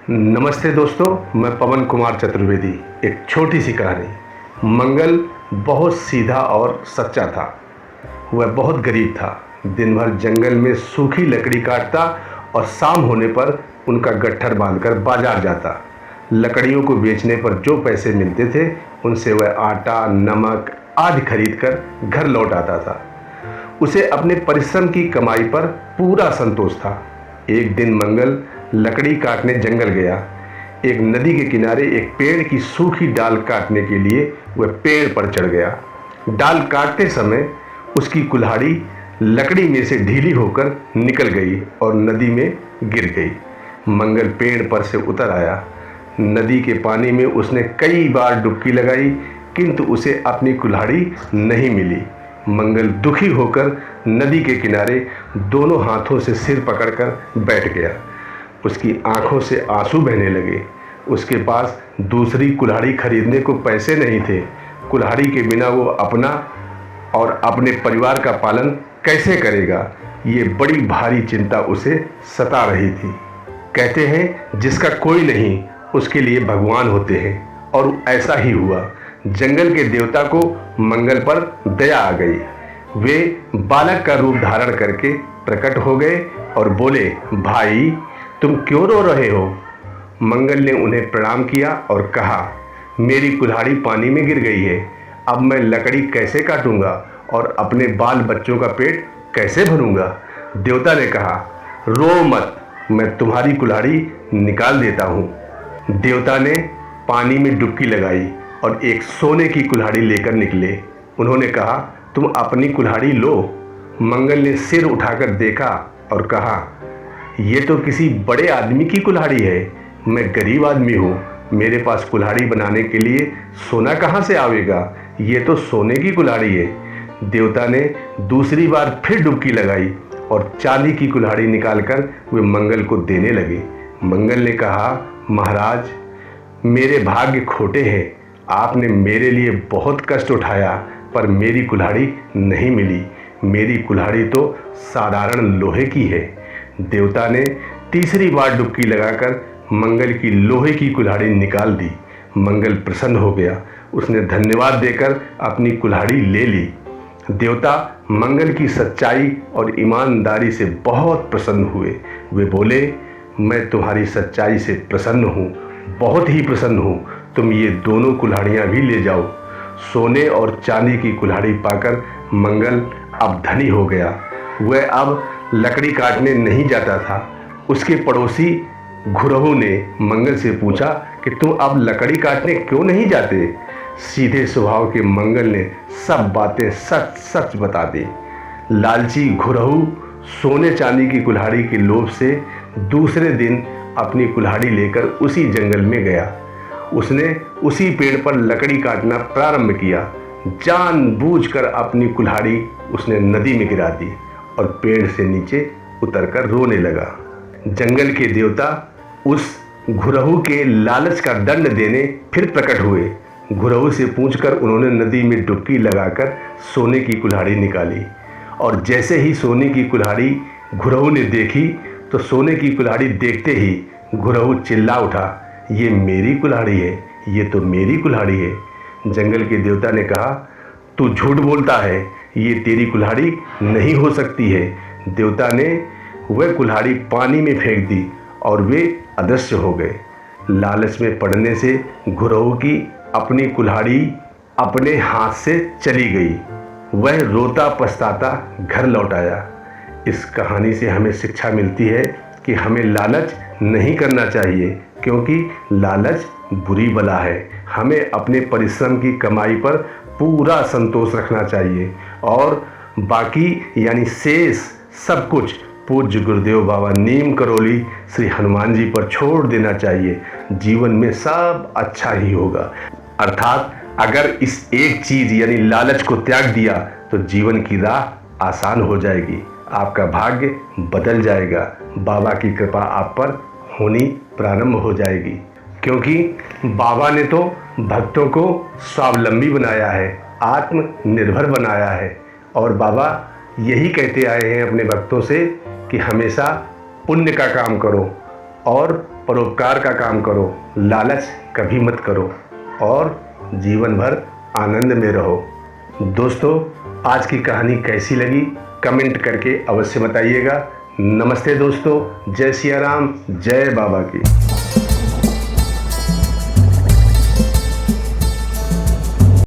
नमस्ते दोस्तों, मैं पवन कुमार चतुर्वेदी। एक छोटी सी कहानी। मंगल बहुत सीधा और सच्चा था। वह बहुत गरीब था। दिन भर जंगल में सूखी लकड़ी काटता और शाम होने पर उनका गट्ठर बांधकर बाजार जाता। लकड़ियों को बेचने पर जो पैसे मिलते थे उनसे वह आटा, नमक आदि खरीदकर घर लौट आता था। उसे अपने परिश्रम की कमाई पर पूरा संतोष था। एक दिन मंगल लकड़ी काटने जंगल गया। एक नदी के किनारे एक पेड़ की सूखी डाल काटने के लिए वह पेड़ पर चढ़ गया। डाल काटते समय उसकी कुल्हाड़ी लकड़ी में से ढीली होकर निकल गई और नदी में गिर गई। मंगल पेड़ पर से उतर आया। नदी के पानी में उसने कई बार डुबकी लगाई, किंतु उसे अपनी कुल्हाड़ी नहीं मिली। मंगल दुखी होकर नदी के किनारे दोनों हाथों से सिर पकड़कर बैठ गया। उसकी आंखों से आंसू बहने लगे। उसके पास दूसरी कुल्हाड़ी खरीदने को पैसे नहीं थे। कुल्हाड़ी के बिना वो अपना और अपने परिवार का पालन कैसे करेगा, ये बड़ी भारी चिंता उसे सता रही थी। कहते हैं जिसका कोई नहीं उसके लिए भगवान होते हैं, और ऐसा ही हुआ। जंगल के देवता को मंगल पर दया आ गई। वे बालक का रूप धारण करके प्रकट हो गए और बोले, भाई तुम क्यों रो रहे हो? मंगल ने उन्हें प्रणाम किया और कहा, मेरी कुल्हाड़ी पानी में गिर गई है। अब मैं लकड़ी कैसे काटूंगा और अपने बाल बच्चों का पेट कैसे भरूंगा? देवता ने कहा, रो मत, मैं तुम्हारी कुल्हाड़ी निकाल देता हूँ। देवता ने पानी में डुबकी लगाई और एक सोने की कुल्हाड़ी लेकर निकले। उन्होंने कहा, तुम अपनी कुल्हाड़ी लो। मंगल ने सिर उठाकर देखा और कहा, ये तो किसी बड़े आदमी की कुल्हाड़ी है। मैं गरीब आदमी हूँ, मेरे पास कुल्हाड़ी बनाने के लिए सोना कहाँ से आवेगा? ये तो सोने की कुल्हाड़ी है। देवता ने दूसरी बार फिर डुबकी लगाई और चांदी की कुल्हाड़ी निकालकर वे मंगल को देने लगे। मंगल ने कहा, महाराज मेरे भाग्य खोटे हैं। आपने मेरे लिए बहुत कष्ट उठाया, पर मेरी कुल्हाड़ी नहीं मिली। मेरी कुल्हाड़ी तो साधारण लोहे की है। देवता ने तीसरी बार डुबकी लगाकर मंगल की लोहे की कुल्हाड़ी निकाल दी। मंगल प्रसन्न हो गया। उसने धन्यवाद देकर अपनी कुल्हाड़ी ले ली। देवता मंगल की सच्चाई और ईमानदारी से बहुत प्रसन्न हुए। वे बोले, मैं तुम्हारी सच्चाई से प्रसन्न हूँ, बहुत ही प्रसन्न हूँ। तुम ये दोनों कुल्हाड़ियाँ भी ले जाओ। सोने और चांदी की कुल्हाड़ी पाकर मंगल अब धनी हो गया। वह अब लकड़ी काटने नहीं जाता था। उसके पड़ोसी घुरहु ने मंगल से पूछा कि तुम अब लकड़ी काटने क्यों नहीं जाते? सीधे स्वभाव के मंगल ने सब बातें सच सच बता दी। लालची घुरहु सोने चांदी की कुल्हाड़ी के लोभ से दूसरे दिन अपनी कुल्हाड़ी लेकर उसी जंगल में गया। उसने उसी पेड़ पर लकड़ी काटना प्रारंभ किया। जानबूझकर अपनी कुल्हाड़ी उसने नदी में गिरा दी और पेड़ से नीचे उतरकर रोने लगा। जंगल के देवता उस घुरहु के लालच का दंड देने फिर प्रकट हुए। घुरहु से पूछकर उन्होंने नदी में डुबकी लगाकर सोने की कुल्हाड़ी निकाली, और जैसे ही सोने की कुल्हाड़ी घुरहु ने देखी तो सोने की कुल्हाड़ी देखते ही घुरहु चिल्ला उठा, ये मेरी कुल्हाड़ी है, ये तो मेरी कुल्हाड़ी है। जंगल के देवता ने कहा, तू झूठ बोलता है, ये तेरी कुल्हाड़ी नहीं हो सकती है। देवता ने वह कुल्हाड़ी पानी में फेंक दी और वे अदृश्य हो गए। लालच में पड़ने से घुरहु की अपनी कुल्हाड़ी अपने हाथ से चली गई। वह रोता पछताता घर लौट आया। इस कहानी से हमें शिक्षा मिलती है कि हमें लालच नहीं करना चाहिए, क्योंकि लालच बुरी बला है। हमें अपने परिश्रम की कमाई पर पूरा संतोष रखना चाहिए और बाकी यानी शेष सब कुछ पूज्य गुरुदेव बाबा नीम करोली श्री हनुमान जी पर छोड़ देना चाहिए। जीवन में सब अच्छा ही होगा। अर्थात अगर इस एक चीज़ यानी लालच को त्याग दिया तो जीवन की राह आसान हो जाएगी, आपका भाग्य बदल जाएगा, बाबा की कृपा आप पर होनी प्रारंभ हो जाएगी। क्योंकि बाबा ने तो भक्तों को स्वावलंबी बनाया है, आत्मनिर्भर बनाया है, और बाबा यही कहते आए हैं अपने भक्तों से कि हमेशा पुण्य का काम करो, और परोपकार का काम करो, लालच कभी मत करो और जीवन भर आनंद में रहो। दोस्तों, आज की कहानी कैसी लगी कमेंट करके अवश्य बताइएगा। नमस्ते दोस्तों, जय सिया राम, जय बाबा की।